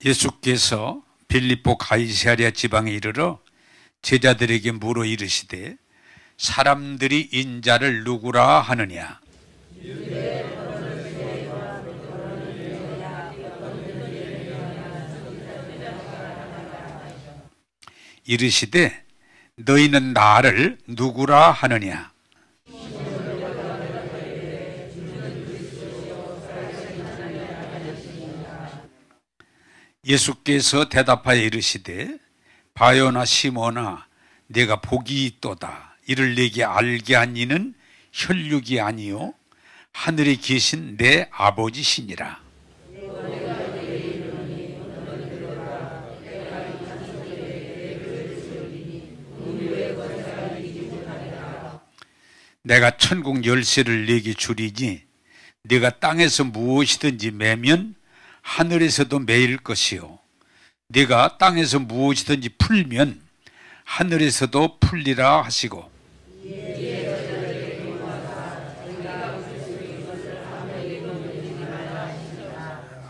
예수께서 빌립보 가이사랴 지방에 이르러 제자들에게 물어 이르시되 사람들이 인자를 누구라 하느냐? 이르시되 너희는 나를 누구라 하느냐? 예수께서 대답하여 이르시되 바요나 시몬아 내가 복이 있도다. 이를 내게 알게 한 이는 혈육이 아니요 하늘에 계신 내 아버지시니라. 내가 천국 열쇠를 내게 주리니 네가 땅에서 무엇이든지 매면 하늘에서도 매일 것이요 네가 땅에서 무엇이든지 풀면 하늘에서도 풀리라 하시고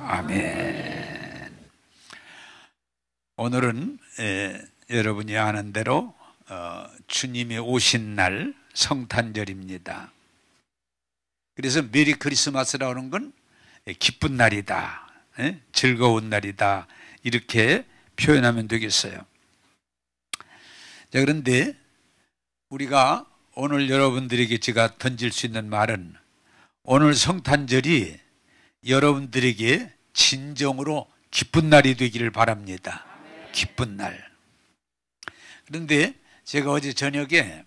아멘. 오늘은 여러분이 아는 대로 주님이 오신 날 성탄절입니다. 그래서 메리 크리스마스라는 건 기쁜 날이다, 즐거운 날이다 이렇게 표현하면 되겠어요. 자, 그런데 우리가 오늘 여러분들에게 제가 던질 수 있는 말은 오늘 성탄절이 여러분들에게 진정으로 기쁜 날이 되기를 바랍니다. 기쁜 날. 그런데 제가 어제 저녁에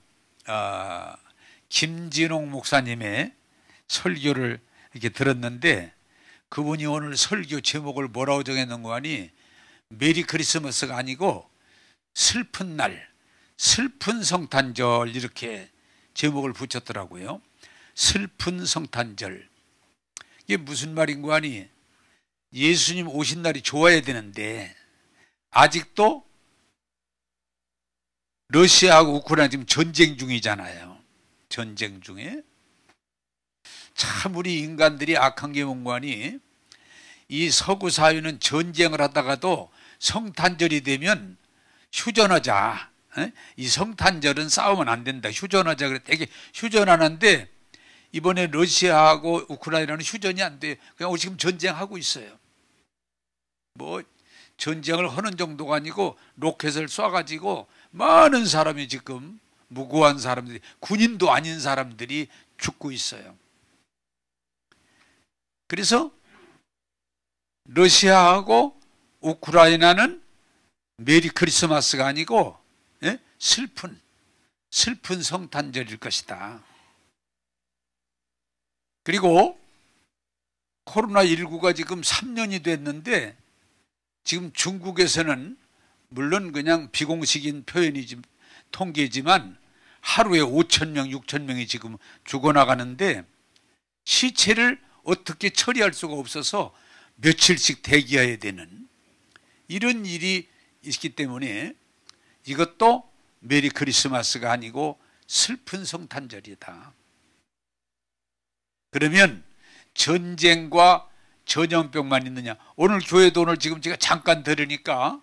김진홍 목사님의 설교를 이렇게 들었는데 그분이 오늘 설교 제목을 뭐라고 정했는가 하니 메리 크리스마스가 아니고 슬픈 날, 슬픈 성탄절 이렇게 제목을 붙였더라고요. 슬픈 성탄절. 이게 무슨 말인가 하니 예수님 오신 날이 좋아야 되는데 아직도 러시아하고 우크라이나 지금 전쟁 중이잖아요. 전쟁 중에. 참 우리 인간들이 악한 게 뭔가 하니 이 서구 사회는 전쟁을 하다가도 성탄절이 되면 휴전하자. 이 성탄절은 싸우면 안 된다. 휴전하자. 그래 되게 휴전하는데 이번에 러시아하고 우크라이나는 휴전이 안 돼. 그냥 지금 전쟁하고 있어요. 뭐 전쟁을 하는 정도가 아니고 로켓을 쏴가지고 많은 사람이 지금 무고한 사람들이 군인도 아닌 사람들이 죽고 있어요. 그래서 러시아하고 우크라이나는 메리 크리스마스가 아니고 슬픈 성탄절일 것이다. 그리고 코로나19가 지금 3년이 됐는데 지금 중국에서는 물론 그냥 비공식인 표현이지 통계지만 하루에 5,000명, 6,000명이 지금 죽어나가는데 시체를 어떻게 처리할 수가 없어서 며칠씩 대기해야 되는 이런 일이 있기 때문에 이것도 메리 크리스마스가 아니고 슬픈 성탄절이다. 그러면 전쟁과 전염병만 있느냐? 오늘 교회도 오늘 지금 제가 잠깐 들으니까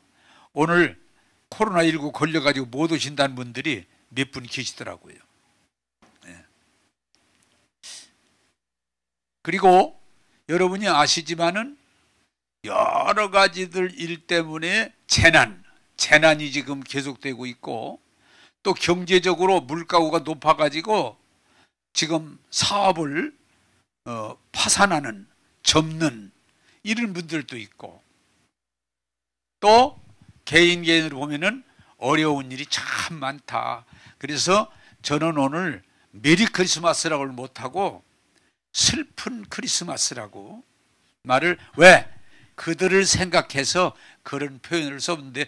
오늘 코로나19 걸려가지고 못 오신다는 분들이 몇 분 계시더라고요. 네. 그리고 여러분이 아시지만은 여러 가지들 일 때문에 재난이 지금 계속되고 있고 또 경제적으로 물가가 높아가지고 지금 사업을 파산하는, 접는 이런 분들도 있고 또 개인으로 보면은 어려운 일이 참 많다. 그래서 저는 오늘 메리 크리스마스라고 못하고 슬픈 크리스마스라고 말을 왜? 그들을 생각해서 그런 표현을 썼는데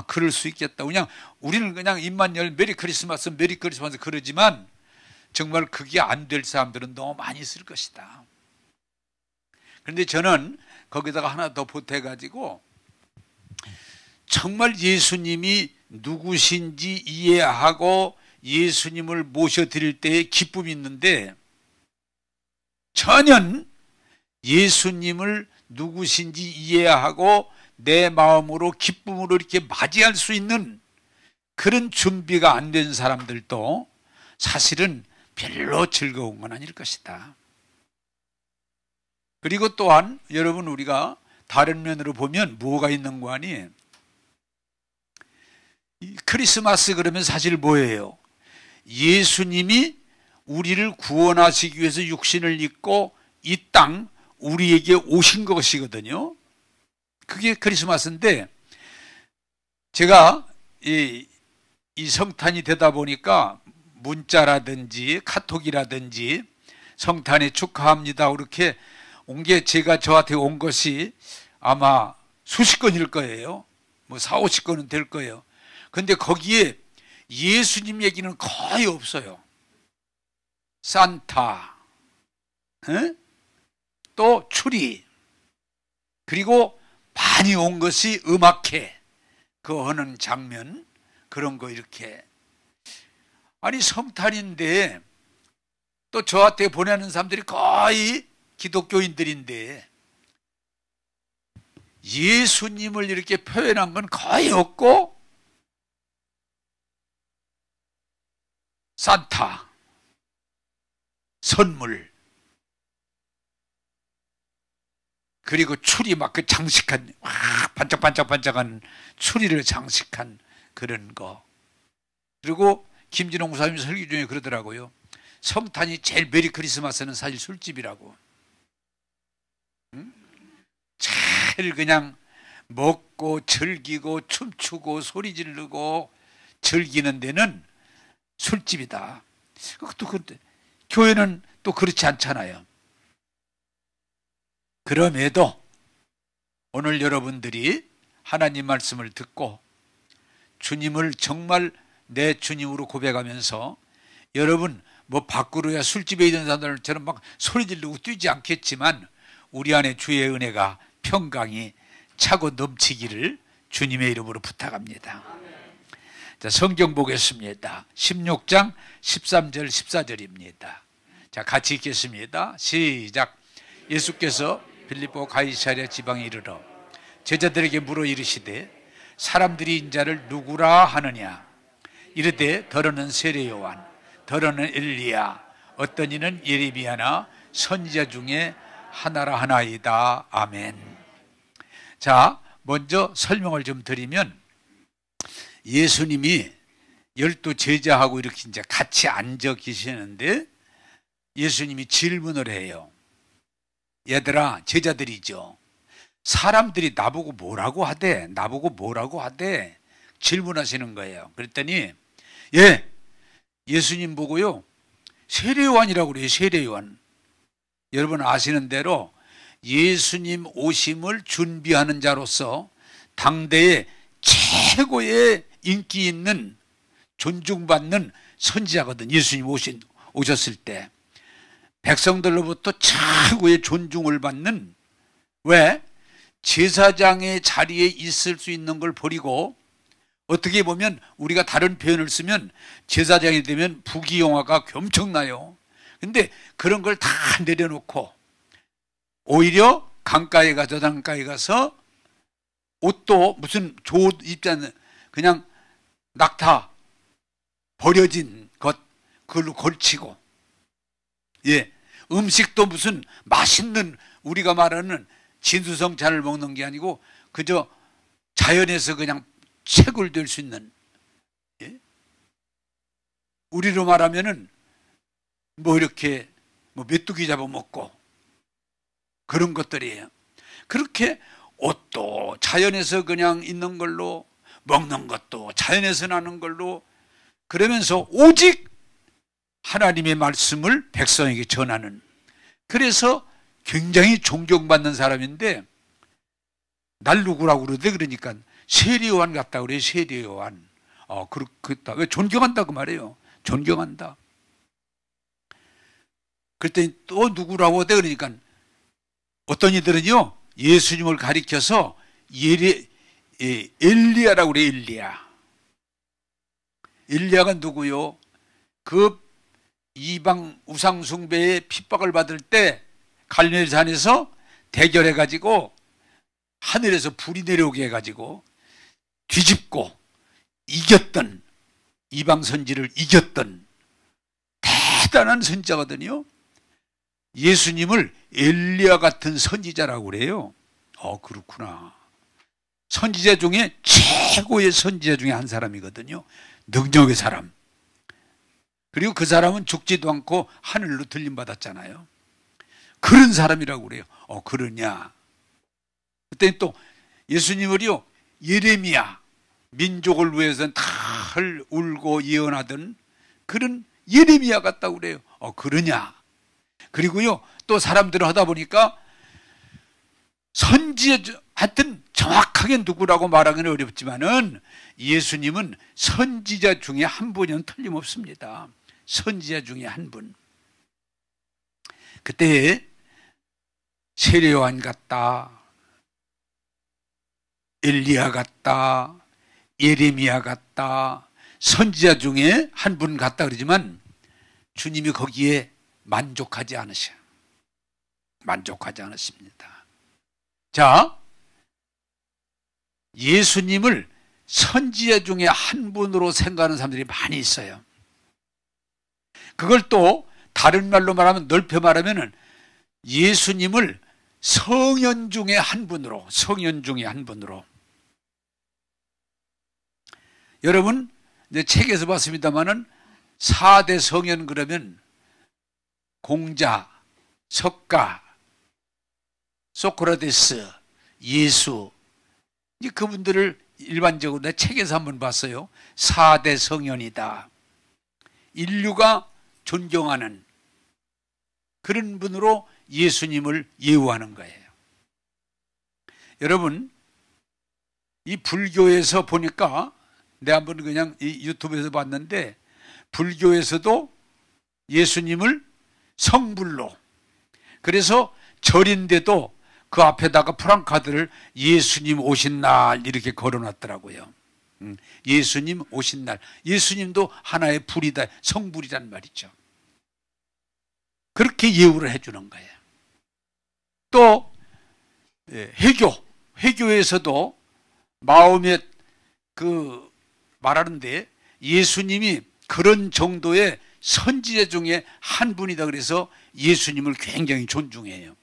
그럴 수 있겠다. 그냥 우리는 그냥 입만 열 메리 크리스마스 그러지만 정말 그게 안 될 사람들은 너무 많이 있을 것이다. 그런데 저는 거기다가 하나 더 보태가지고 정말 예수님이 누구신지 이해하고 예수님을 모셔드릴 때의 기쁨이 있는데 전혀 예수님을 누구신지 이해하고 내 마음으로 기쁨으로 이렇게 맞이할 수 있는 그런 준비가 안 된 사람들도 사실은 별로 즐거운 건 아닐 것이다. 그리고 또한 여러분, 우리가 다른 면으로 보면 뭐가 있는 거 아니? 크리스마스 그러면 사실 뭐예요? 예수님이 우리를 구원하시기 위해서 육신을 입고 이 땅 우리에게 오신 것이거든요. 그게 크리스마스인데, 제가 이 성탄이 되다 보니까 문자라든지 카톡이라든지 성탄에 축하합니다 그렇게 온 게, 제가 저한테 온 것이 아마 수십 건일 거예요. 뭐 4, 50건은 될 거예요. 근데 거기에 예수님 얘기는 거의 없어요. 산타, 또 추리, 그리고 많이 온 것이 음악회, 그 하는 장면, 그런 거 이렇게. 아니 성탄인데 또 저한테 보내는 사람들이 거의 기독교인들인데 예수님을 이렇게 표현한 건 거의 없고, 산타, 선물, 그리고 추리, 막 그 장식한, 반짝반짝반짝한 추리를 장식한 그런 거. 그리고 김진홍 목사님 설교 중에 그러더라고요. 성탄이 제일 메리 크리스마스는 사실 술집이라고. 제일 그냥 먹고 즐기고 춤추고 소리 지르고 즐기는 데는 술집이다. 또 교회는 또 그렇지 않잖아요. 그럼에도 오늘 여러분들이 하나님 말씀을 듣고 주님을 정말 내 주님으로 고백하면서, 여러분 뭐 밖으로야 술집에 있는 사람들처럼 막 소리 지르고 뛰지 않겠지만 우리 안에 주의 은혜가 평강이 차고 넘치기를 주님의 이름으로 부탁합니다. 자, 성경 보겠습니다. 16장 13절 14절입니다. 자, 같이 읽겠습니다. 시작. 예수께서 빌립보 가이사랴 지방에 이르러 제자들에게 물어 이르시되 사람들이 인자를 누구라 하느냐? 이르되 더러는 세례 요한, 더러는 엘리야, 어떤 이는 예레미야나 선지자 중에 하나라 하나이다. 아멘. 자, 먼저 설명을 좀 드리면, 예수님이 12 제자하고 이렇게 이제 같이 앉아 계시는데 예수님이 질문을 해요. 얘들아, 제자들이죠. 사람들이 나보고 뭐라고 하대? 나보고 뭐라고 하대? 질문하시는 거예요. 그랬더니 예수님 보고요, 세례요한이라고 그래요. 세례요한. 여러분 아시는 대로 예수님 오심을 준비하는 자로서 당대의 최고의 인기 있는 존중받는 선지자거든. 예수님 오셨을 때 백성들로부터 최고의 존중을 받는, 왜? 제사장의 자리에 있을 수 있는 걸 버리고, 어떻게 보면 우리가 다른 표현을 쓰면 제사장이 되면 부귀영화가 엄청나요. 근데 그런 걸 다 내려놓고 오히려 강가에 가서, 강가에 가서 옷도 무슨 좋은 입지 않는 그냥 낙타 버려진 것 그걸로 걸치고, 음식도 무슨 맛있는, 우리가 말하는 진수성찬을 먹는 게 아니고 그저 자연에서 그냥 채굴 될 수 있는, 우리로 말하면은 뭐 이렇게 뭐 메뚜기 잡아먹고 그런 것들이에요. 그렇게 옷도 자연에서 그냥 있는 걸로, 먹는 것도 자연에서 나는 걸로, 그러면서 오직 하나님의 말씀을 백성에게 전하는, 그래서 굉장히 존경받는 사람인데, 날 누구라고 그러대? 그러니까 세례요한 같다고 그래요. 세례요한. 그렇다. 왜? 존경한다고 말해요. 존경한다. 그랬더니 또 누구라고 하대? 그러니까 어떤 이들은요, 예수님을 가리켜서 엘리야라고 그래요. 엘리야. 엘리야가 누구요? 그 이방 우상숭배의 핍박을 받을 때 갈멜산에서 대결해가지고 하늘에서 불이 내려오게 해가지고 뒤집고 이겼던, 이방 선지를 이겼던 대단한 선지자거든요. 예수님을 엘리야 같은 선지자라고 그래요. 그렇구나. 선지자 중에 최고의 선지자 중에 한 사람이거든요. 능력의 사람. 그리고 그 사람은 죽지도 않고 하늘로 들림받았잖아요. 그런 사람이라고 그래요. 그러냐. 그때 또 예수님을요, 예레미야, 민족을 위해서 달 울고 예언하던 그런 예레미야 같다고 그래요. 그러냐. 그리고요, 또 사람들을 하다 보니까 선지자, 하여튼 정확하게 누구라고 말하기는 어렵지만은 예수님은 선지자 중에 한 분은 틀림없습니다. 선지자 중에 한 분. 그때 세례 요한 같다, 엘리야 같다, 예레미야 같다, 선지자 중에 한 분 같다 그러지만 주님이 거기에 만족하지 않으셔요. 만족하지 않으십니다. 자, 예수님을 선지자 중에 한 분으로 생각하는 사람들이 많이 있어요. 그걸 또 다른 말로 말하면, 넓혀 말하면 예수님을 성현 중에 한 분으로, 성현 중에 한 분으로. 여러분, 이제 책에서 봤습니다마는 4대 성현 그러면 공자, 석가, 소크라테스, 예수, 이제 그분들을 일반적으로 내 책에서 한번 봤어요. 4대 성현이다. 인류가 존경하는 그런 분으로 예수님을 예우하는 거예요. 여러분, 이 불교에서 보니까, 내가 한번 그냥 이 유튜브에서 봤는데, 불교에서도 예수님을 성불로, 그래서 절인데도 그 앞에다가 프랑카드를 예수님 오신 날 이렇게 걸어놨더라고요. 예수님 오신 날. 예수님도 하나의 불이다, 성불이란 말이죠. 그렇게 예우를 해주는 거예요. 또 회교에서도 마음에 그 말하는데 예수님이 그런 정도의 선지자 중에 한 분이다 그래서 예수님을 굉장히 존중해요.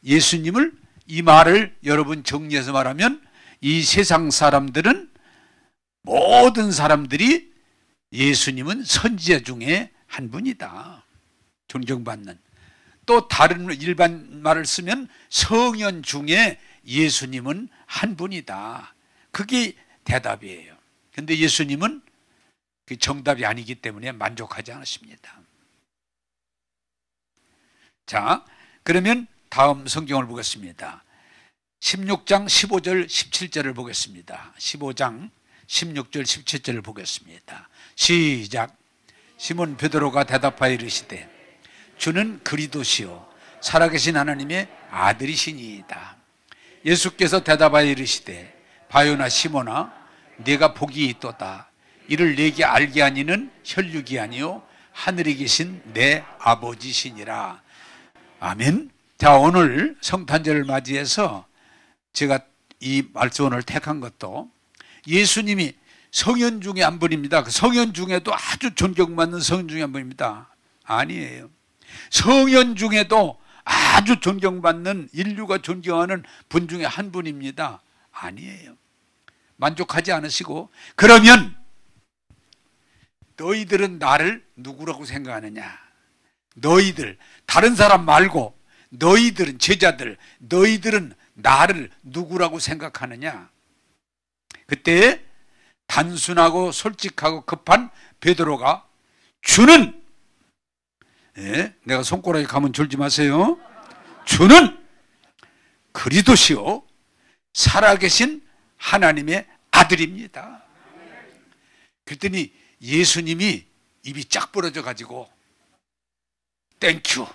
예수님을, 이 말을 여러분 정리해서 말하면 이 세상 사람들은, 모든 사람들이 예수님은 선지자 중에 한 분이다, 존경받는. 또 다른 일반 말을 쓰면 성현 중에 예수님은 한 분이다. 그게 대답이에요. 근데 예수님은 그 정답이 아니기 때문에 만족하지 않으십니다. 자, 그러면 다음 성경을 보겠습니다. 16장 15절 17절을 보겠습니다. 15장 16절 17절을 보겠습니다. 시작. 시몬 베드로가 대답하여 이르시되 주는 그리스도시요 살아계신 하나님의 아들이시니이다. 예수께서 대답하여 이르시되 바요나 시몬아 네가 복이 있도다. 이를 내게 알게 하니는 혈육이 아니요 하늘에 계신 내 아버지시니라. 아멘. 자, 오늘 성탄절을 맞이해서 제가 이 말씀을 택한 것도 예수님이 성현 중에 한 분입니다. 그 성현 중에도 아주 존경받는 성현 중에 한 분입니다. 아니에요. 성현 중에도 아주 존경받는, 인류가 존경하는 분 중에 한 분입니다. 아니에요. 만족하지 않으시고, 그러면 너희들은 나를 누구라고 생각하느냐? 너희들, 다른 사람 말고 너희들은, 제자들, 너희들은 나를 누구라고 생각하느냐? 그때 단순하고 솔직하고 급한 베드로가 주는, 내가 손가락에 가면 졸지 마세요. 주는 그리스도시요 살아계신 하나님의 아들입니다. 그랬더니 예수님이 입이 쫙 벌어져 가지고 땡큐,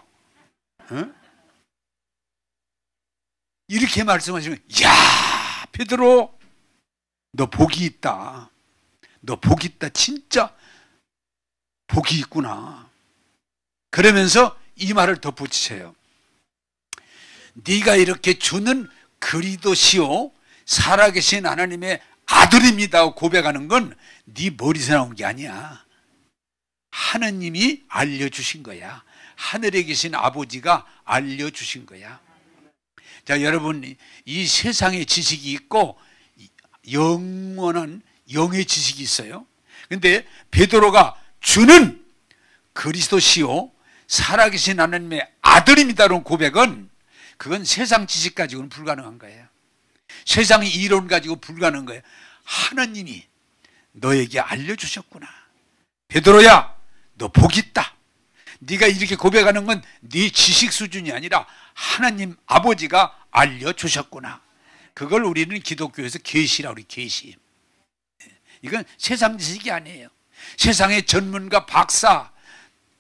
이렇게 말씀하시면, 야, 베드로 너 복이 있다. 너 복이 있다. 진짜 복이 있구나. 그러면서 이 말을 덧붙이세요. 네가 이렇게 주는 그리스도시요 살아계신 하나님의 아들입니다 고백하는 건 네 머리에서 나온 게 아니야. 하느님이 알려주신 거야. 하늘에 계신 아버지가 알려주신 거야. 자, 여러분, 이 세상의 지식이 있고 영원한 영의 지식이 있어요. 근데 베드로가 주는 그리스도시요 살아계신 하나님의 아들입니다라는 고백은 그건 세상 지식 가지고는 불가능한 거예요. 세상의 이론 가지고 불가능한 거예요. 하나님이 너에게 알려주셨구나. 베드로야, 너 복 있다. 네가 이렇게 고백하는 건 네 지식 수준이 아니라 하나님 아버지가 알려주셨구나. 그걸 우리는 기독교에서 계시라고 그래. 계시. 이건 세상 지식이 아니에요. 세상의 전문가, 박사,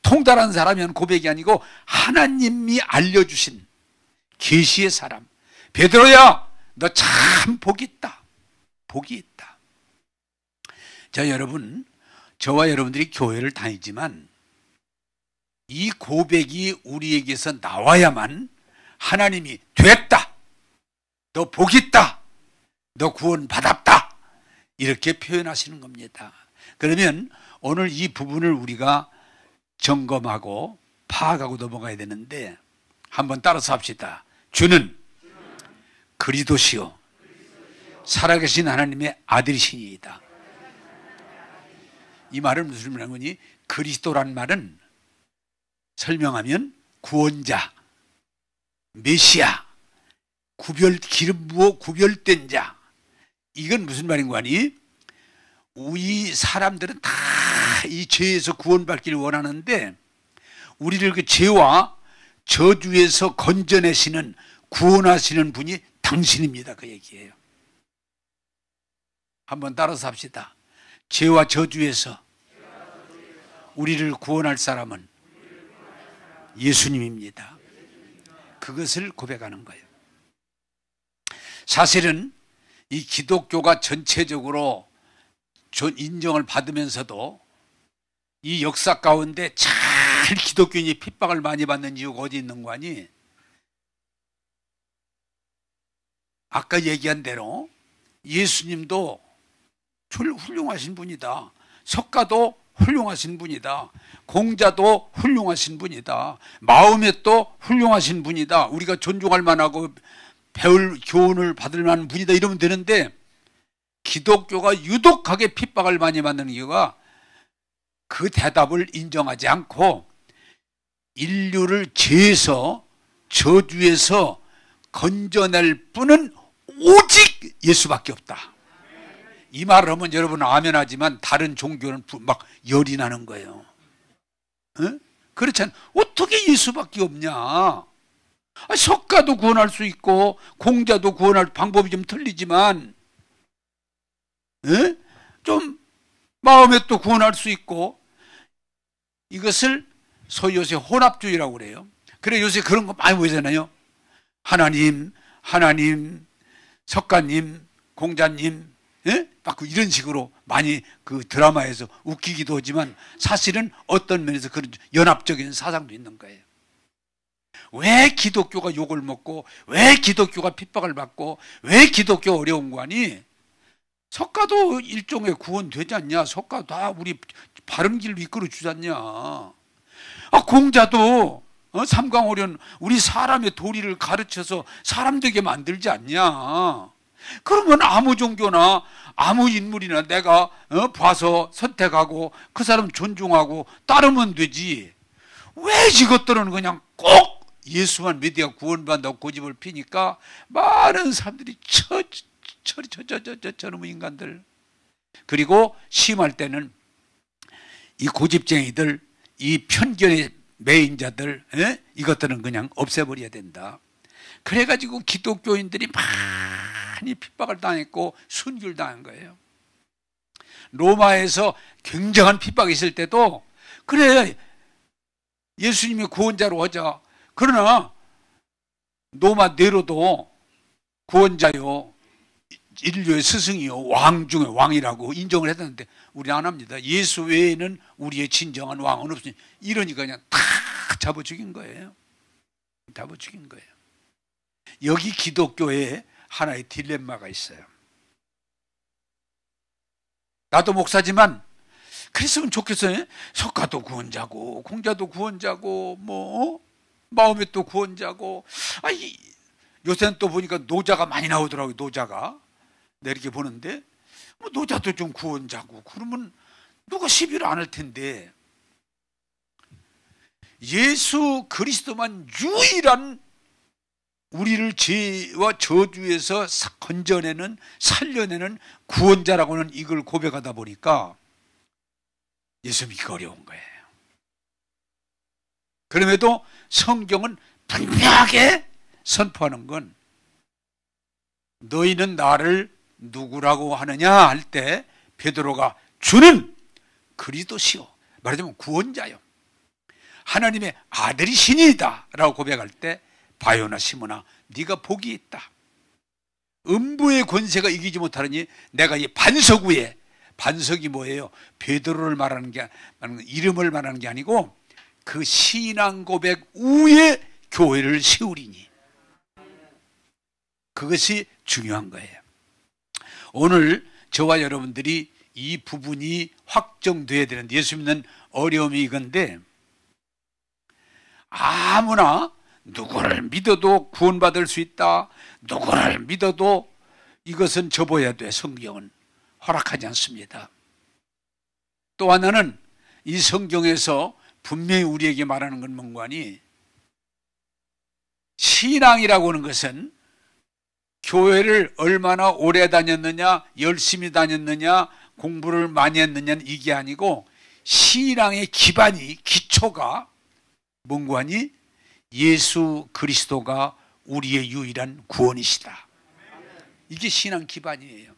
통달한 사람이면 고백이 아니고 하나님이 알려주신 계시의 사람. 베드로야, 너 참 복이 있다. 복이 있다. 자, 여러분, 저와 여러분들이 교회를 다니지만 이 고백이 우리에게서 나와야만 하나님이 됐다. 너 복 있다. 너 구원 받았다. 이렇게 표현하시는 겁니다. 그러면 오늘 이 부분을 우리가 점검하고 파악하고 넘어가야 되는데 한번 따라서 합시다. 주는 그리스도시요 살아계신 하나님의 아들이시니이다. 이 말은 무슨 말이냐면 그리스도란 말은 설명하면 구원자, 메시아, 기름 부어 구별된 자. 이건 무슨 말인 거 아니? 우리 사람들은 다 이 죄에서 구원받기를 원하는데 우리를 그 죄와 저주에서 건져내시는 구원하시는 분이 당신입니다. 그 얘기예요. 한번 따라서 합시다. 죄와 저주에서 우리를 구원할 사람은 예수님입니다. 그것을 고백하는 거예요. 사실은 이 기독교가 전체적으로 인정을 받으면서도 이 역사 가운데 잘 기독교인이 핍박을 많이 받는 이유가 어디 있는 거 아니? 아까 얘기한 대로 예수님도 훌륭하신 분이다. 석가도 훌륭하신 분이다. 공자도 훌륭하신 분이다. 마음에도 훌륭하신 분이다. 우리가 존중할 만하고 배울 교훈을 받을 만한 분이다 이러면 되는데 기독교가 유독하게 핍박을 많이 받는 이유가 그 대답을 인정하지 않고 인류를 죄에서 저주에서 건져낼 분은 오직 예수밖에 없다. 이 말을 하면 여러분 아멘 하지만 다른 종교는 막 열이 나는 거예요. 어? 그렇잖아요. 어떻게 예수밖에 없냐? 석가도 구원할 수 있고 공자도 구원할 방법이 좀 틀리지만 좀 마음에 또 구원할 수 있고 이것을 소위 요새 혼합주의라고 그래요. 그래 요새 그런 거 많이 보이잖아요. 하나님, 석가님, 공자님, 막 이런 식으로 많이 그 드라마에서 웃기기도 하지만 사실은 어떤 면에서 그런 연합적인 사상도 있는 거예요. 왜 기독교가 욕을 먹고 왜 기독교가 핍박을 받고 왜 기독교 어려운 거 아니? 석가도 일종의 구원되지 않냐? 석가도 다 우리 바른 길로 이끌어 주지 않냐? 공자도 삼강오련 우리 사람의 도리를 가르쳐서 사람 되게 만들지 않냐? 그러면 아무 종교나 아무 인물이나 내가 봐서 선택하고 그 사람 존중하고 따르면 되지. 왜 이것들은 그냥 꼭 예수만 믿어야 구원받는다고 고집을 피니까 많은 사람들이 저놈의 인간들. 그리고 심할 때는 이 고집쟁이들, 이 편견의 매인자들, 이것들은 그냥 없애버려야 된다. 그래가지고 기독교인들이 많이 핍박을 당했고 순교를 당한 거예요. 로마에서 굉장한 핍박이 있을 때도 그래 예수님이 구원자로 하자. 그러나 로마 네로도 구원자요, 인류의 스승이요, 왕 중에 왕이라고 인정을 했는데 우리 안 합니다. 예수 외에는 우리의 진정한 왕은 없으니 이러니까 그냥 다 잡아 죽인 거예요. 잡아 죽인 거예요. 여기 기독교에 하나의 딜레마가 있어요. 나도 목사지만 그랬으면 좋겠어요. 석가도 구원자고 공자도 구원자고 마호메도 구원자고. 요새는 또 보니까 노자가 많이 나오더라고요. 노자가. 내 이렇게 보는데 노자도 좀 구원자고 그러면 누가 시비를 안 할 텐데, 예수 그리스도만 유일한 우리를 죄와 저주에서 건져내는, 살려내는 구원자라고는 이걸 고백하다 보니까 예수 믿기가 어려운 거예요. 그럼에도 성경은 분명하게 선포하는 건, 너희는 나를 누구라고 하느냐 할 때 베드로가 주는 그리스도시요, 말하자면 구원자요, 하나님의 아들이시니이다 라고 고백할 때, 바요나 시몬아 네가 복이 있다. 음부의 권세가 이기지 못하느니 내가 이 반석 위에, 반석이 뭐예요? 베드로를 말하는 게, 이름을 말하는 게 아니고 그 신앙 고백 위에 교회를 세우리니. 그것이 중요한 거예요. 오늘 저와 여러분들이 이 부분이 확정돼야 되는데, 예수 믿는 어려움이 이건데, 아무나 누구를 믿어도 구원받을 수 있다, 누구를 믿어도 이것은 접어야 돼. 성경은 허락하지 않습니다. 또 하나는 이 성경에서 분명히 우리에게 말하는 건 뭔가니, 신앙이라고 하는 것은 교회를 얼마나 오래 다녔느냐, 열심히 다녔느냐, 공부를 많이 했느냐는 이게 아니고, 신앙의 기반이, 기초가 뭔가니 예수 그리스도가 우리의 유일한 구원이시다. 이게 신앙 기반이에요.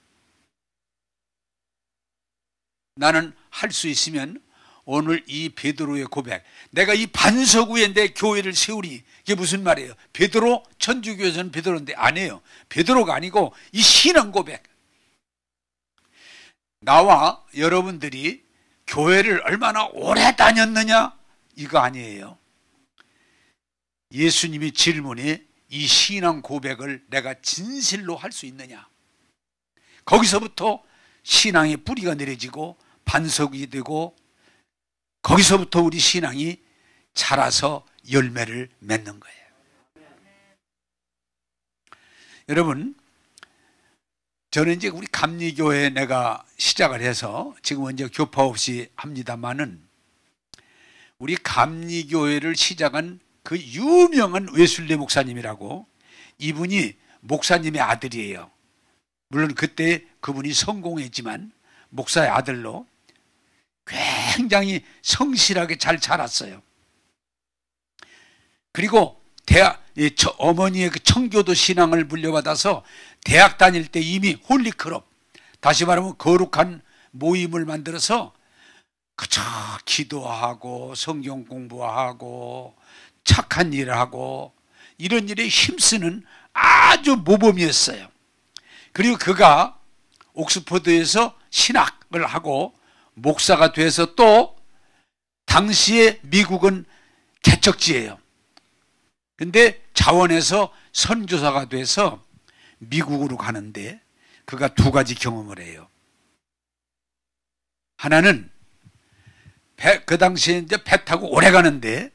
나는 할 수 있으면 오늘 이 베드로의 고백, 내가 이 반석 위에 내 교회를 세우리, 이게 무슨 말이에요? 베드로, 천주교에서는 베드로인데 아니에요. 베드로가 아니고 이 신앙 고백, 나와 여러분들이 교회를 얼마나 오래 다녔느냐 이거 아니에요. 예수님이 질문에 이 신앙 고백을 내가 진실로 할 수 있느냐, 거기서부터 신앙의 뿌리가 내려지고 반석이 되고, 거기서부터 우리 신앙이 자라서 열매를 맺는 거예요. 여러분, 저는 이제 우리 감리교회에 내가 시작을 해서 지금은 이제 교파 없이 합니다만은, 우리 감리교회를 시작한 그 유명한 웨슬리 목사님이라고, 이분이 목사님의 아들이에요. 물론 그때 그분이 성공했지만 목사의 아들로 굉장히 성실하게 잘 자랐어요. 그리고 어머니의 그 청교도 신앙을 물려받아서 대학 다닐 때 이미 홀리클럽, 다시 말하면 거룩한 모임을 만들어서 그저 기도하고 성경 공부하고 착한 일을 하고 이런 일에 힘쓰는 아주 모범이었어요. 그리고 그가 옥스퍼드에서 신학을 하고 목사가 돼서, 또 당시에 미국은 개척지예요. 근데 자원에서 선교사가 돼서 미국으로 가는데 그가 두 가지 경험을 해요. 하나는 그 당시에 이제 배 타고 오래 가는데,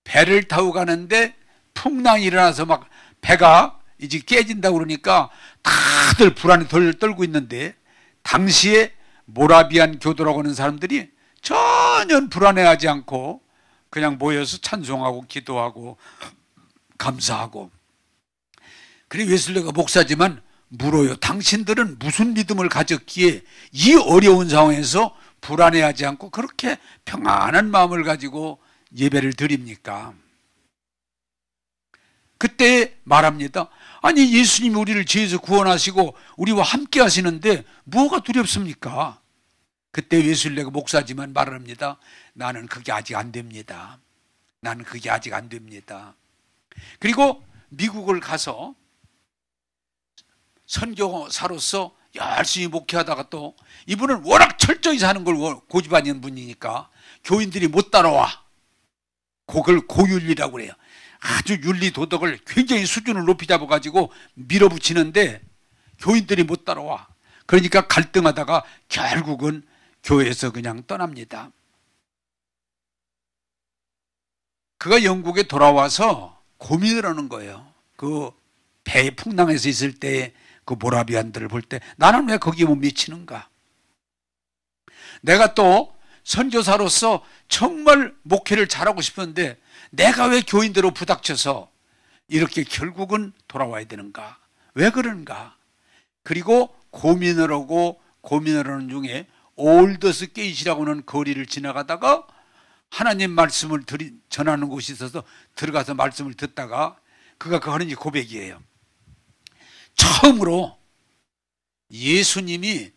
배를 타고 가는데 풍랑이 일어나서 막 배가 이제 깨진다고 그러니까 다들 불안에 떨고 있는데, 당시에 모라비안 교도라고 하는 사람들이 전혀 불안해하지 않고 그냥 모여서 찬송하고 기도하고 감사하고. 그리고 웨슬리가 목사지만 물어요. 당신들은 무슨 믿음을 가졌기에 이 어려운 상황에서 불안해하지 않고 그렇게 평안한 마음을 가지고 예배를 드립니까? 그때 말합니다. 아니, 예수님이 우리를 죄에서 구원하시고 우리와 함께 하시는데 뭐가 두렵습니까? 그때 웨슬리가 목사지만 말을 합니다. 나는 그게 아직 안 됩니다. 나는 그게 아직 안 됩니다. 그리고 미국을 가서 선교사로서 열심히 목회하다가, 또 이분은 워낙 철저히 사는 걸 고집하는 분이니까 교인들이 못 따라와. 그걸 고윤리라고 그래요. 아주 윤리 도덕을 굉장히 수준을 높이 잡아가지고 밀어붙이는데 교인들이 못 따라와. 그러니까 갈등하다가 결국은 교회에서 그냥 떠납니다. 그가 영국에 돌아와서 고민을 하는 거예요. 그 배에 풍랑에서 있을 때 그 모라비안들을 볼 때 나는 왜 거기에 못 미치는가? 내가 또 선교사로서 정말 목회를 잘하고 싶었는데 내가 왜 교인대로 부닥쳐서 이렇게 결국은 돌아와야 되는가? 왜 그런가? 그리고 고민을 하는 중에 올더스 게이트라고 하는 거리를 지나가다가 하나님 말씀을 전하는 곳이 있어서 들어가서 말씀을 듣다가 그가 그 하는 고백이에요. 처음으로 예수님이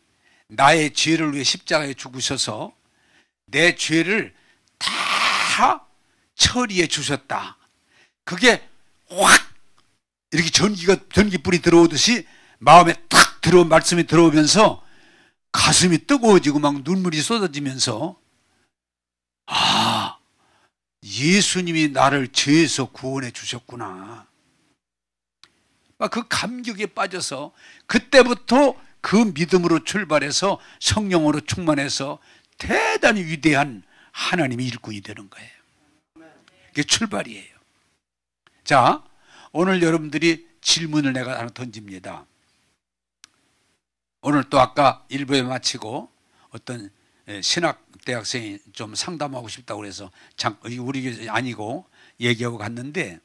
나의 죄를 위해 십자가에 죽으셔서 내 죄를 다 처리해 주셨다. 그게 확 이렇게 전기불이 들어오듯이 마음에 탁 들어온 말씀이 들어오면서 가슴이 뜨거워지고 막 눈물이 쏟아지면서 아, 예수님이 나를 죄에서 구원해 주셨구나. 그 감격에 빠져서 그때부터 그 믿음으로 출발해서 성령으로 충만해서 대단히 위대한 하나님의 일꾼이 되는 거예요. 그게 출발이에요. 자, 오늘 여러분들이 질문을 내가 하나 던집니다. 오늘 또 아까 1부에 마치고 어떤 신학대학생이 좀 상담하고 싶다고 그래서 우리 교회 아니고 얘기하고 갔는데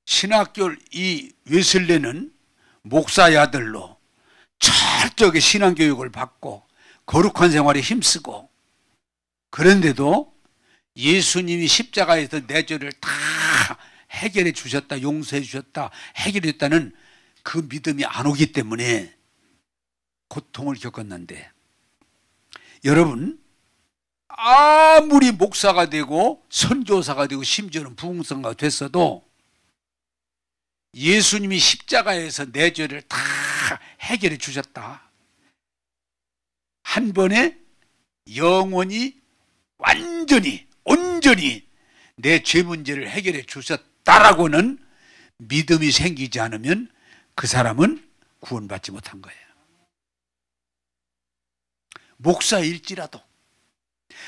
신학교 이 웨슬레는 목사의 아들로 철저하게 신앙교육을 받고 거룩한 생활에 힘쓰고 그런데도 예수님이 십자가에서 내 죄를 다 해결해 주셨다, 용서해 주셨다, 해결해 줬다는 그 믿음이 안 오기 때문에 고통을 겪었는데 여러분 아무리 목사가 되고 선교사가 되고 심지어는 부흥성가가 됐어도 예수님이 십자가에서 내 죄를 다 해결해 주셨다. 한 번에 영원히 완전히 온전히 내 죄 문제를 해결해 주셨다라고는 믿음이 생기지 않으면 그 사람은 구원받지 못한 거예요. 목사일지라도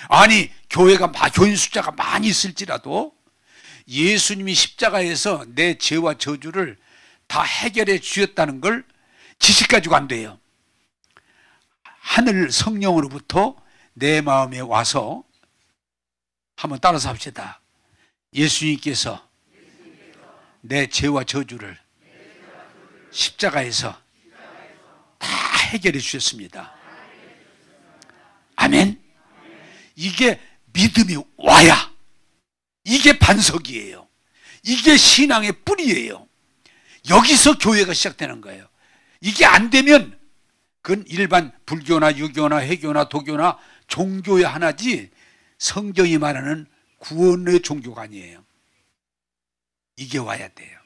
아니 교회가 교인 숫자가 많이 있을지라도 예수님이 십자가에서 내 죄와 저주를 다 해결해 주셨다는 걸 지식 가지고 안 돼요. 하늘 성령으로부터 내 마음에 와서 한번 따라서 합시다. 예수님께서 내 죄와 저주를 십자가에서 다 해결해 주셨습니다. 아멘. 이게 믿음이 와야 이게 반석이에요. 이게 신앙의 뿌리예요. 여기서 교회가 시작되는 거예요. 이게 안 되면 그건 일반 불교나 유교나 회교나 도교나 종교의 하나지 성경이 말하는 구원의 종교가 아니에요. 이게 와야 돼요.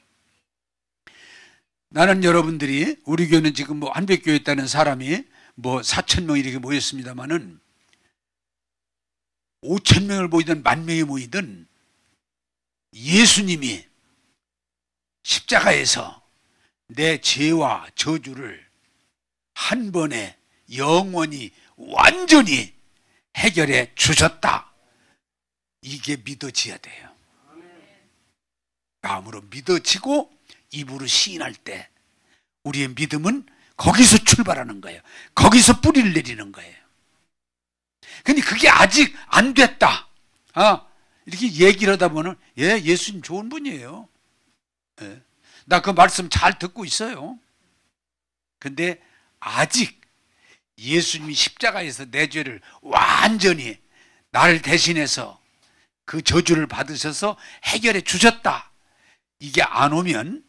나는 여러분들이 우리 교회는 지금 한백교에 있다는 사람이 4,000명 이렇게 모였습니다만은 5,000명을 모이든 10,000명이 모이든 예수님이 십자가에서 내 죄와 저주를 한 번에 영원히 완전히 해결해 주셨다. 이게 믿어져야 돼요. 마음으로 믿어지고 입으로 시인할 때 우리의 믿음은 거기서 출발하는 거예요. 거기서 뿌리를 내리는 거예요. 근데 그게 아직 안 됐다. 이렇게 얘기를 하다 보면 예수님 좋은 분이에요. 나 그 말씀 잘 듣고 있어요. 근데 아직 예수님이 십자가에서 내 죄를 완전히 나를 대신해서 그 저주를 받으셔서 해결해 주셨다. 이게 안 오면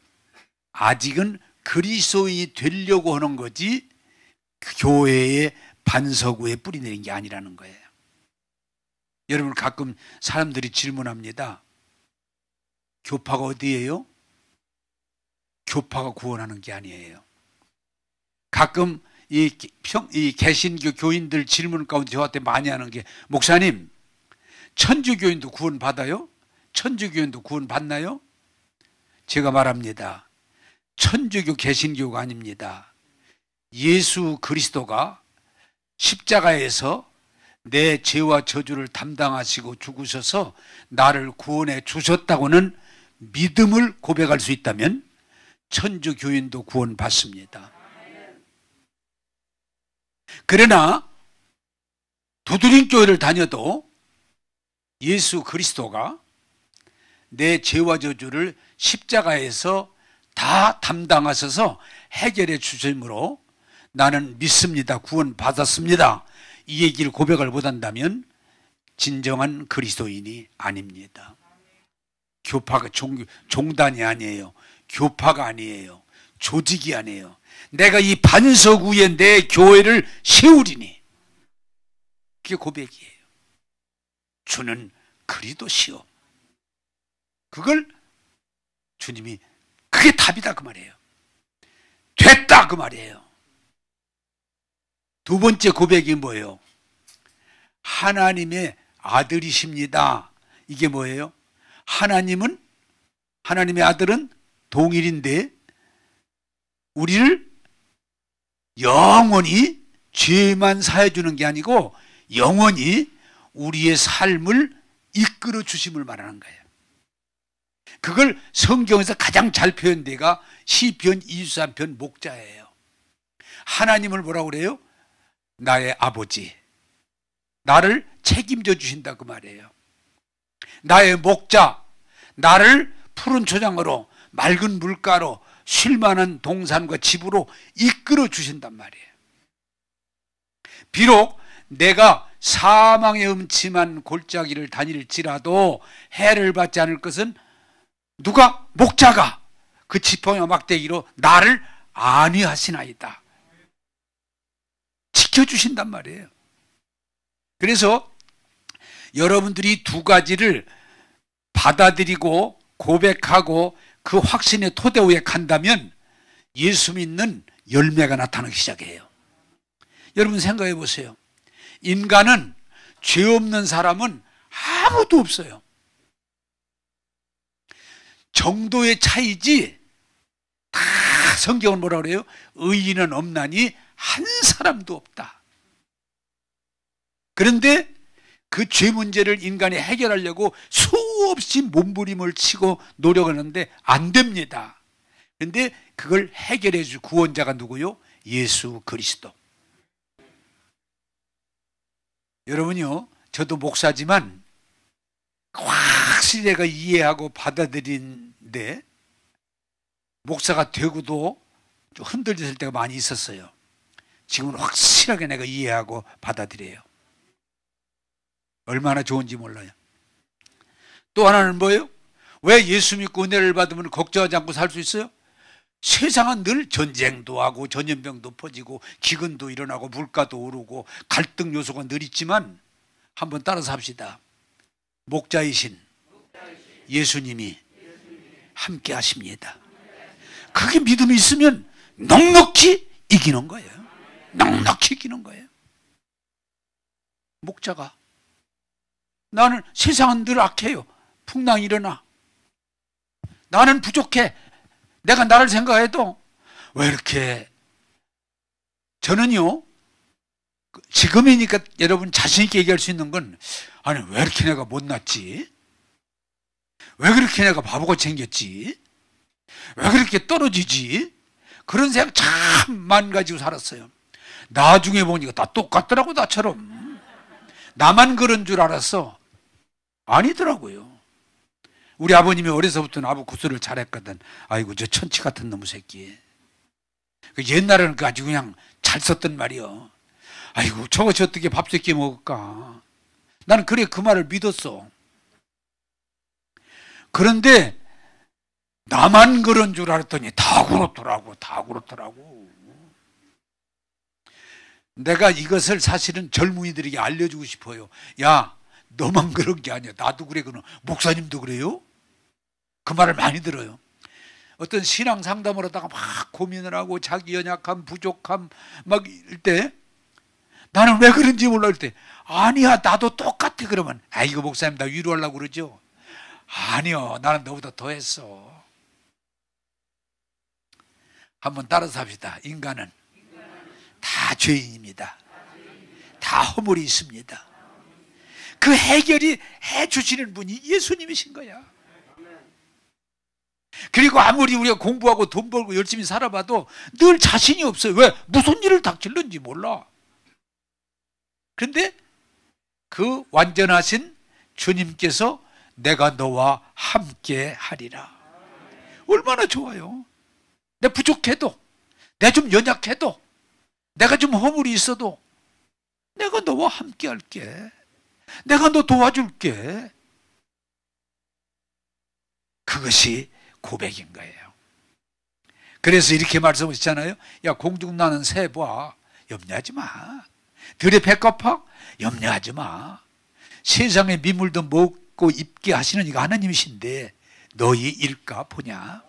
아직은 그리스도인이 되려고 하는 거지 교회의 반석 위에 뿌리 내린 게 아니라는 거예요. 여러분 가끔 사람들이 질문합니다. 교파가 어디예요? 교파가 구원하는 게 아니에요. 가끔 이 개신교 교인들 질문 가운데 저한테 많이 하는 게 목사님 천주교인도 구원 받아요? 천주교인도 구원 받나요? 제가 말합니다. 천주교 개신교가 아닙니다. 예수 그리스도가 십자가에서 내 죄와 저주를 담당하시고 죽으셔서 나를 구원해 주셨다고는 믿음을 고백할 수 있다면 천주교인도 구원받습니다. 그러나 두드림교회를 다녀도 예수 그리스도가 내 죄와 저주를 십자가에서 다 담당하셔서 해결해 주심으로 나는 믿습니다. 구원받았습니다. 이 얘기를 고백을 못한다면 진정한 그리스도인이 아닙니다. 교파가 종단이 아니에요. 교파가 아니에요. 조직이 아니에요. 내가 이 반석 위에 내 교회를 세우리니, 그게 고백이에요. 주는 그리도시요. 그걸 주님이 그게 답이다 그 말이에요. 됐다 그 말이에요. 두 번째 고백이 뭐예요? 하나님의 아들이십니다. 이게 뭐예요? 하나님의 아들은 동일인데 우리를 영원히 죄만 사해 주는 게 아니고 영원히 우리의 삶을 이끌어 주심을 말하는 거예요. 그걸 성경에서 가장 잘 표현된 데가 시편 23편 목자예요. 하나님을 뭐라고 그래요? 나의 아버지, 나를 책임져 주신다 그 말이에요. 나의 목자, 나를 푸른 초장으로 맑은 물가로 쉴만한 동산과 집으로 이끌어 주신단 말이에요. 비록 내가 사망의 음침한 골짜기를 다닐지라도 해를 받지 않을 것은 누가? 목자가 그 지팡이와 막대기로 나를 안위하시나이다. 지켜주신단 말이에요. 그래서 여러분들이 두 가지를 받아들이고 고백하고 그 확신의 토대 위에 간다면 예수 믿는 열매가 나타나기 시작해요. 여러분 생각해 보세요. 인간은 죄 없는 사람은 아무도 없어요. 정도의 차이지 다 성경은 뭐라 그래요? 의인은 없나니 한 사람도 없다. 그런데 그 죄 문제를 인간이 해결하려고 수없이 몸부림을 치고 노력하는데 안 됩니다. 그런데 그걸 해결해 줄 구원자가 누구요? 예수 그리스도. 여러분요, 저도 목사지만 확실히 내가 이해하고 받아들인데 목사가 되고도 좀 흔들릴 때가 많이 있었어요. 지금은 확실하게 내가 이해하고 받아들여요. 얼마나 좋은지 몰라요. 또 하나는 뭐예요? 왜 예수 믿고 은혜를 받으면 걱정하지 않고 살 수 있어요? 세상은 늘 전쟁도 하고 전염병도 퍼지고 기근도 일어나고 물가도 오르고 갈등 요소가 늘 있지만 한번 따라서 합시다. 목자이신 예수님이 함께 하십니다. 그게 믿음이 있으면 넉넉히 이기는 거예요. 넉넉히 이기는 거예요. 목자가 나는 세상은 늘 악해요. 풍랑이 일어나. 나는 부족해. 내가 나를 생각해도 왜 이렇게 저는요 지금이니까 여러분 자신 있게 얘기할 수 있는 건 아니 왜 이렇게 내가 못났지? 왜 그렇게 내가 바보같이 생겼지? 왜 그렇게 떨어지지? 그런 생각 참 많이 가지고 살았어요. 나중에 보니까 다 똑같더라고. 나처럼 나만 그런 줄 알았어. 아니더라고요. 우리 아버님이 어려서부터 나보고 구슬을 잘했거든. 아이고 저 천치 같은 놈의 새끼. 옛날에는 아주 그냥 잘 썼던 말이요. 아이고 저것이 어떻게 밥 새끼 먹을까. 나는 그래 그 말을 믿었어. 그런데 나만 그런 줄 알았더니 다 그렇더라고. 다 그렇더라고. 내가 이것을 사실은 젊은이들에게 알려주고 싶어요. 야 너만 그런 게 아니야. 나도 그래. 그는 목사님도 그래요? 그 말을 많이 들어요. 어떤 신앙 상담을 하다가 막 고민을 하고 자기 연약함, 부족함 막 이럴 때 나는 왜 그런지 몰라 할 때 아니야 나도 똑같아. 그러면 아이고 목사님 나 위로하려고 그러죠. 아니요, 나는 너보다 더했어. 한번 따라서 합시다. 인간은 다 죄인입니다. 다 허물이 있습니다. 그 해결이 해주시는 분이 예수님이신 거야. 그리고 아무리 우리가 공부하고 돈 벌고 열심히 살아봐도 늘 자신이 없어요. 왜? 무슨 일을 닥칠는지 몰라. 그런데 그 완전하신 주님께서 내가 너와 함께 하리라. 얼마나 좋아요. 내가 부족해도, 내가 좀 연약해도, 내가 좀 허물이 있어도 내가 너와 함께 할게. 내가 너 도와줄게. 그것이 고백인 거예요. 그래서 이렇게 말씀하셨잖아요. 야, 공중 나는 새 봐. 염려하지 마. 들의 백합화? 염려하지 마. 세상의 미물도 먹고 입게 하시는 이가 하나님이신데 너희 일까 보냐.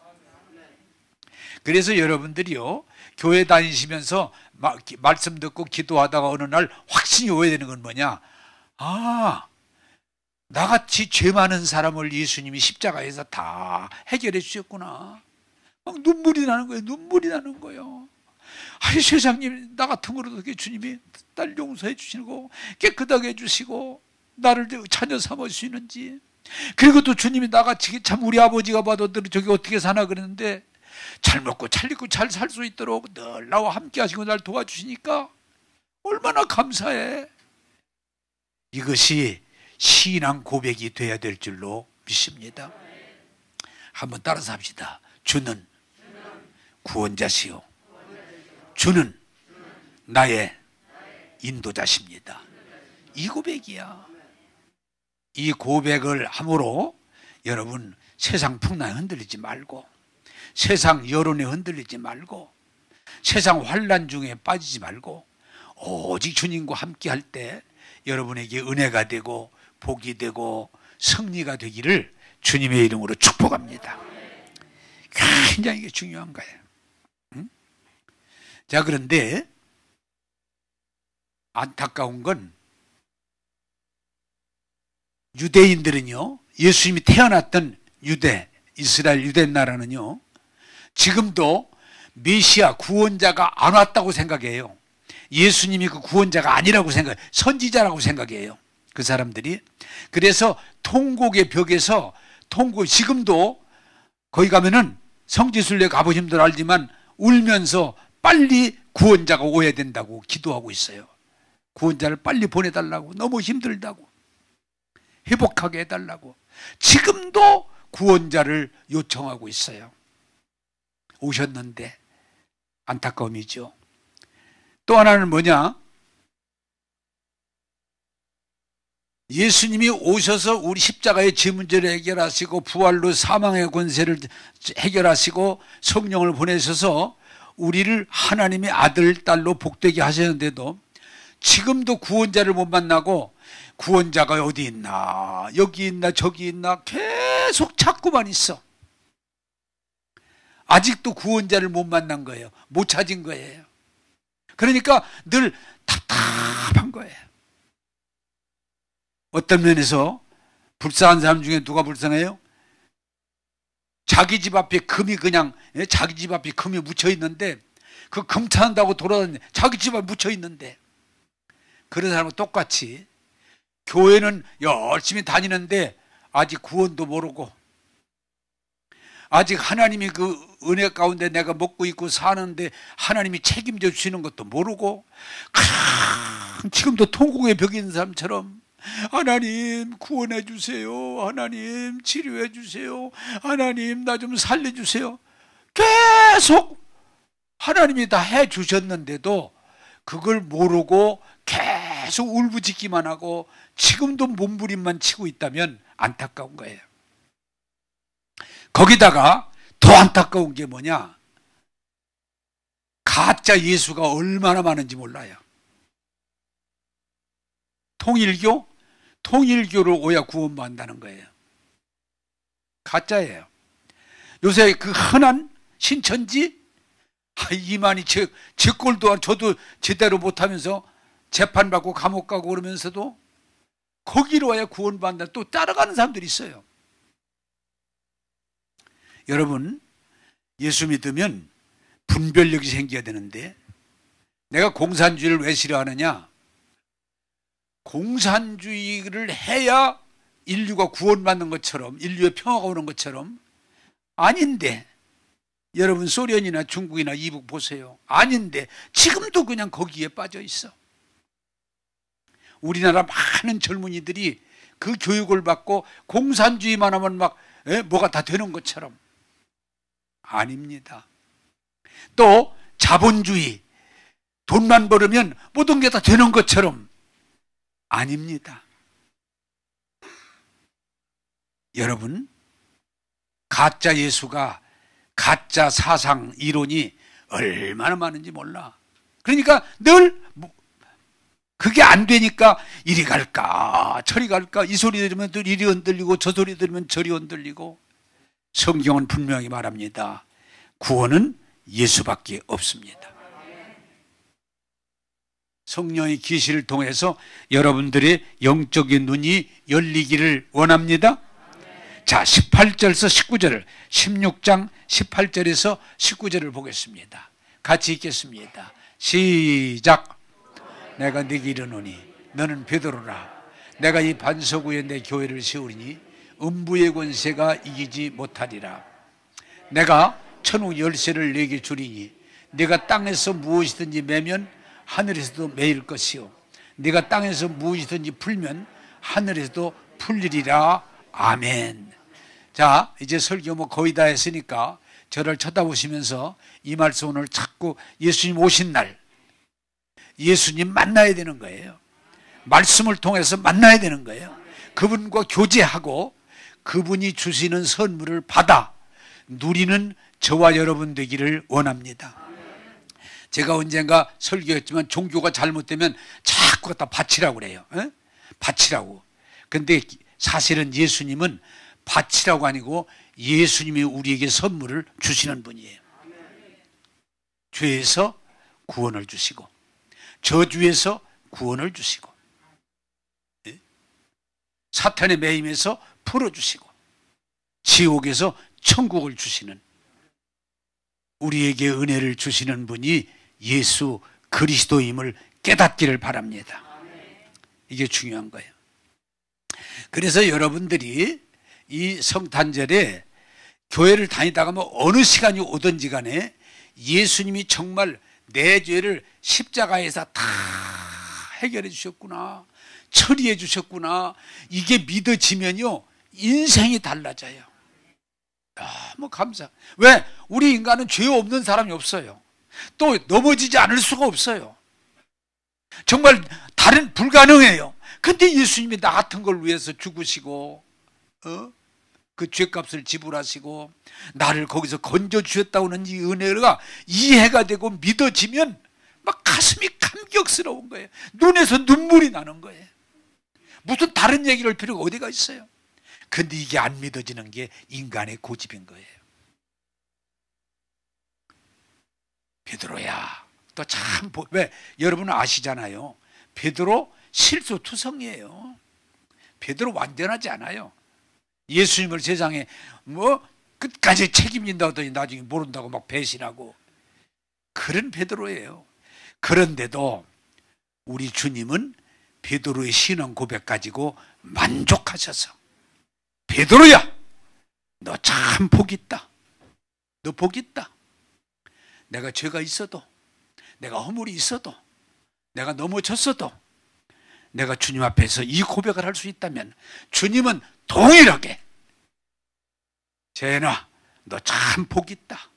그래서 여러분들이요, 교회 다니시면서 말씀 듣고 기도하다가 어느 날 확신이 오야 되는 건 뭐냐. 아, 나같이 죄 많은 사람을 예수님이 십자가에서 다 해결해 주셨구나. 막 눈물이 나는 거예요. 눈물이 나는 거예요. 아이, 세상님, 나 같은 거로도 주님이 날 용서해 주시고 깨끗하게 해주시고 나를 자녀 삼으시는지. 그리고 또 주님이 나같이 참 우리 아버지가 봐도 저기 어떻게 사나 그랬는데 잘 먹고 잘 입고 잘 살 수 있도록 늘 나와 함께 하시고 날 도와주시니까 얼마나 감사해. 이것이 신앙 고백이 돼야 될 줄로 믿습니다. 한번 따라서 합시다. 주는 구원자시요, 주는 나의 인도자십니다. 이 고백이야. 이 고백을 함으로 여러분 세상 풍랑에 흔들리지 말고, 세상 여론에 흔들리지 말고, 세상 환난 중에 빠지지 말고 오직 주님과 함께 할 때 여러분에게 은혜가 되고 복이 되고 승리가 되기를 주님의 이름으로 축복합니다. 굉장히 이게 중요한 거예요. 응? 자, 그런데 안타까운 건 유대인들은요, 예수님이 태어났던 유대, 이스라엘 유대 나라는요, 지금도 메시아 구원자가 안 왔다고 생각해요. 예수님이 그 구원자가 아니라고 생각해요. 선지자라고 생각해요, 그 사람들이. 그래서 통곡의 벽에서 지금도 거기 가면은 성지순례 가보신 분들 알지만 울면서 빨리 구원자가 오야 된다고 기도하고 있어요. 구원자를 빨리 보내달라고, 너무 힘들다고, 회복하게 해달라고. 지금도 구원자를 요청하고 있어요. 오셨는데 안타까움이죠. 또 하나는 뭐냐? 예수님이 오셔서 우리 십자가의 죄 문제를 해결하시고 부활로 사망의 권세를 해결하시고 성령을 보내셔서 우리를 하나님의 아들, 딸로 복되게 하셨는데도 지금도 구원자를 못 만나고 구원자가 어디 있나, 여기 있나, 저기 있나 계속 찾고만 있어. 아직도 구원자를 못 만난 거예요. 못 찾은 거예요. 그러니까 늘 답답한 거예요. 어떤 면에서 불쌍한 사람 중에 누가 불쌍해요? 자기 집 앞에 금이 묻혀 있는데 그 금 찾는다고 돌아다니는데 자기 집 앞에 묻혀 있는데, 그런 사람은 똑같이 교회는 열심히 다니는데 아직 구원도 모르고, 아직 하나님이 그 은혜 가운데 내가 먹고 있고 사는데 하나님이 책임져 주시는 것도 모르고 지금도 통곡의 벽에 있는 사람처럼 하나님 구원해 주세요, 하나님 치료해 주세요, 하나님 나 좀 살려 주세요. 계속 하나님이 다 해 주셨는데도 그걸 모르고 계속 울부짖기만 하고 지금도 몸부림만 치고 있다면 안타까운 거예요. 거기다가 더 안타까운 게 뭐냐? 가짜 예수가 얼마나 많은지 몰라요. 통일교를 오야 구원받는다는 거예요. 가짜예요. 요새 그 흔한 신천지, 이만희 제 꼴도 저도 제대로 못하면서 재판받고 감옥 가고 그러면서도 거기로 와야 구원받는다 또 따라가는 사람들이 있어요. 여러분, 예수 믿으면 분별력이 생겨야 되는데, 내가 공산주의를 왜 싫어하느냐? 공산주의를 해야 인류가 구원받는 것처럼, 인류의 평화가 오는 것처럼 아닌데, 여러분 소련이나 중국이나 이북 보세요. 아닌데 지금도 그냥 거기에 빠져 있어. 우리나라 많은 젊은이들이 그 교육을 받고 공산주의만 하면 막 뭐가 다 되는 것처럼. 아닙니다. 또 자본주의, 돈만 벌으면 모든 게 다 되는 것처럼. 아닙니다. 여러분, 가짜 예수가, 가짜 사상 이론이 얼마나 많은지 몰라. 그러니까 늘 그게 안 되니까 이리 갈까 저리 갈까, 이 소리 들으면 또 이리 흔들리고 저 소리 들으면 저리 흔들리고. 성경은 분명히 말합니다. 구원은 예수밖에 없습니다. 성령의 계시를 통해서 여러분들의 영적인 눈이 열리기를 원합니다. 자, 18절에서 19절을, 16장 18절에서 19절을 보겠습니다. 같이 읽겠습니다. 시작. 내가 네게 이르노니 너는 베드로라. 내가 이 반석 위에 내 교회를 세우리니 음부의 권세가 이기지 못하리라. 내가 천국 열쇠를 네게 주리니 네가 땅에서 무엇이든지 매면 하늘에서도 매일 것이요 네가 땅에서 무엇이든지 풀면 하늘에서도 풀리리라. 아멘. 자, 이제 설교 뭐 거의 다 했으니까 저를 쳐다보시면서 이 말씀 오늘 자꾸 예수님 오신 날, 예수님 만나야 되는 거예요. 말씀을 통해서 만나야 되는 거예요. 그분과 교제하고 그분이 주시는 선물을 받아 누리는 저와 여러분 되기를 원합니다. 제가 언젠가 설교했지만 종교가 잘못되면 자꾸 갖다 바치라고 그래요. 에? 바치라고. 근데 사실은 예수님은 바치라고 아니고 예수님이 우리에게 선물을 주시는 분이에요. 죄에서 구원을 주시고 저주에서 구원을 주시고 사탄의 매임에서 풀어주시고 지옥에서 천국을 주시는, 우리에게 은혜를 주시는 분이 예수 그리스도임을 깨닫기를 바랍니다. 이게 중요한 거예요. 그래서 여러분들이 이 성탄절에 교회를 다니다가 뭐 어느 시간이 오든지 간에 예수님이 정말 내 죄를 십자가에서 다 해결해 주셨구나, 처리해 주셨구나, 이게 믿어지면요 인생이 달라져요. 너무 감사. 왜? 우리 인간은 죄 없는 사람이 없어요. 또 넘어지지 않을 수가 없어요. 정말 다른 불가능해요. 근데 예수님이 나 같은 걸 위해서 죽으시고 그 죄값을 지불하시고 나를 거기서 건져주셨다고는 이 은혜가 이해가 되고 믿어지면 막 가슴이 감격스러운 거예요. 눈에서 눈물이 나는 거예요. 무슨 다른 얘기를 할 필요가 어디가 있어요. 근데 이게 안 믿어지는 게 인간의 고집인 거예요. 베드로야, 또 참, 왜? 여러분은 아시잖아요. 베드로 실수투성이에요. 베드로 완전하지 않아요. 예수님을 세상에 뭐 끝까지 책임진다고 하더니 나중에 모른다고 막 배신하고 그런 베드로예요. 그런데도 우리 주님은 베드로의 신앙 고백 가지고 만족하셔서, 베드로야, 너 참 복 있다. 너 복 있다. 내가 죄가 있어도, 내가 허물이 있어도, 내가 넘어졌어도 내가 주님 앞에서 이 고백을 할 수 있다면 주님은 동일하게, 재현아, 너 참 복 있다.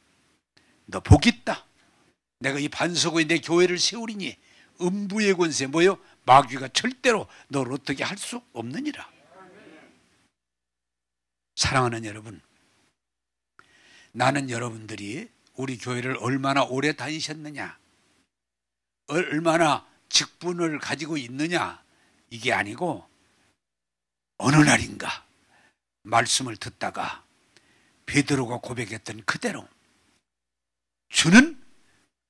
너 복 있다. 내가 이 반석 위에 내 교회를 세우리니 음부의 권세, 뭐요? 마귀가 절대로 너를 어떻게 할 수 없느니라. 사랑하는 여러분, 나는 여러분들이 우리 교회를 얼마나 오래 다니셨느냐, 얼마나 직분을 가지고 있느냐, 이게 아니고 어느 날인가 말씀을 듣다가 베드로가 고백했던 그대로 주는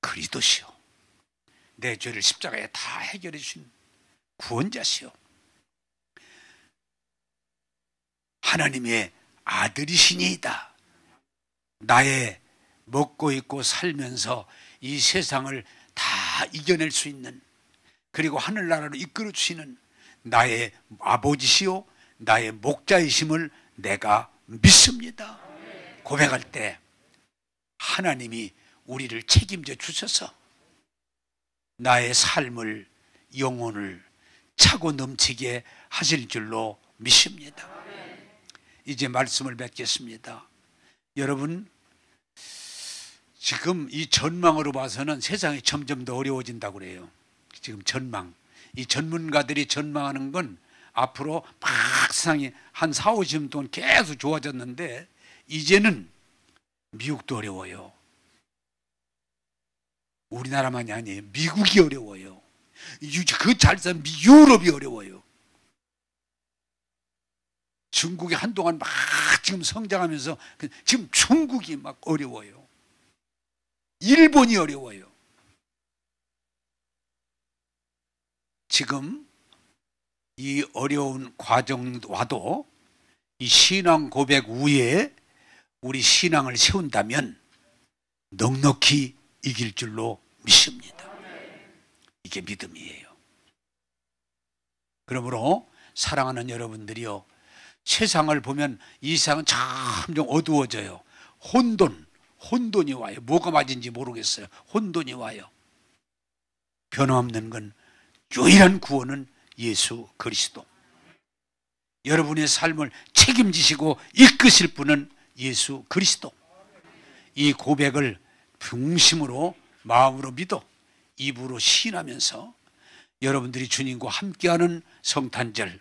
그리스도시요, 내 죄를 십자가에 다 해결해 주신 구원자시요, 하나님의 아들이시니이다. 나의 먹고 있고 살면서 이 세상을 다 이겨낼 수 있는, 그리고 하늘나라로 이끌어 주시는 나의 아버지시요 나의 목자이심을 내가 믿습니다. 고백할 때 하나님이 우리를 책임져 주셔서 나의 삶을, 영혼을 차고 넘치게 하실 줄로 믿습니다. 이제 말씀을 맺겠습니다. 여러분, 지금 이 전망으로 봐서는 세상이 점점 더 어려워진다고 그래요. 지금 전망, 이 전문가들이 전망하는 건 앞으로 막 세상이 한 4, 50년 동안 계속 좋아졌는데 이제는 미국도 어려워요. 우리나라만이 아니에요. 미국이 어려워요. 그 잘 사는 유럽이 어려워요. 중국이 한동안 막 지금 성장하면서 지금 중국이 막 어려워요. 일본이 어려워요. 지금 이 어려운 과정 와도 이 신앙 고백 위에 우리 신앙을 세운다면 넉넉히 이길 줄로 믿습니다. 이게 믿음이에요. 그러므로 사랑하는 여러분들이요, 세상을 보면 이 세상은 점점 어두워져요. 혼돈이 와요. 뭐가 맞은지 모르겠어요. 혼돈이 와요. 변함없는 건 유일한 구원은 예수 그리스도. 여러분의 삶을 책임지시고 이끄실 분은 예수 그리스도. 이 고백을 중심으로 마음으로 믿어 입으로 시인하면서 여러분들이 주님과 함께하는 성탄절,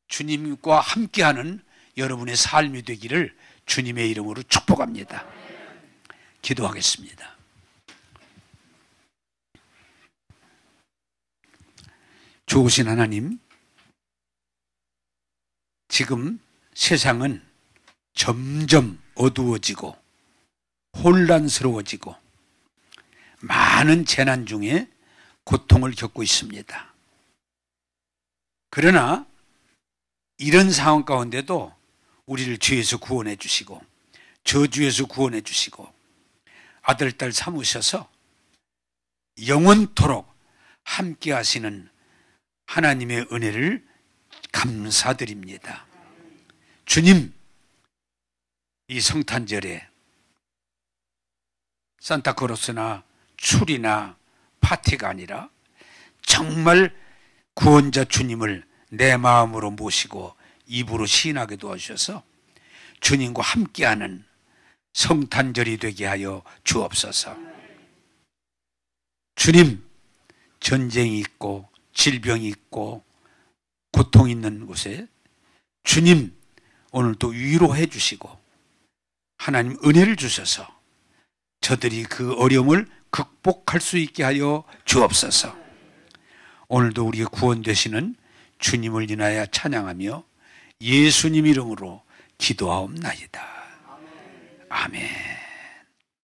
주님과 함께하는 여러분의 삶이 되기를 주님의 이름으로 축복합니다. 기도하겠습니다. 좋으신 하나님, 지금 세상은 점점 어두워지고 혼란스러워지고 많은 재난 중에 고통을 겪고 있습니다. 그러나 이런 상황 가운데도 우리를 죄에서 구원해 주시고 저주에서 구원해 주시고 아들, 딸 삼으셔서 영원토록 함께 하시는 하나님의 은혜를 감사드립니다. 주님, 이 성탄절에 산타크로스나 출이나 파티가 아니라 정말 구원자 주님을 내 마음으로 모시고 입으로 시인하게 도와주셔서 주님과 함께하는 성탄절이 되게 하여 주옵소서. 주님, 전쟁이 있고 질병이 있고 고통 있는 곳에 주님 오늘도 위로해 주시고 하나님 은혜를 주셔서 저들이 그 어려움을 극복할 수 있게 하여 주옵소서. 오늘도 우리의 구원 되시는 주님을 인하여 찬양하며 예수님 이름으로 기도하옵나이다. 아멘.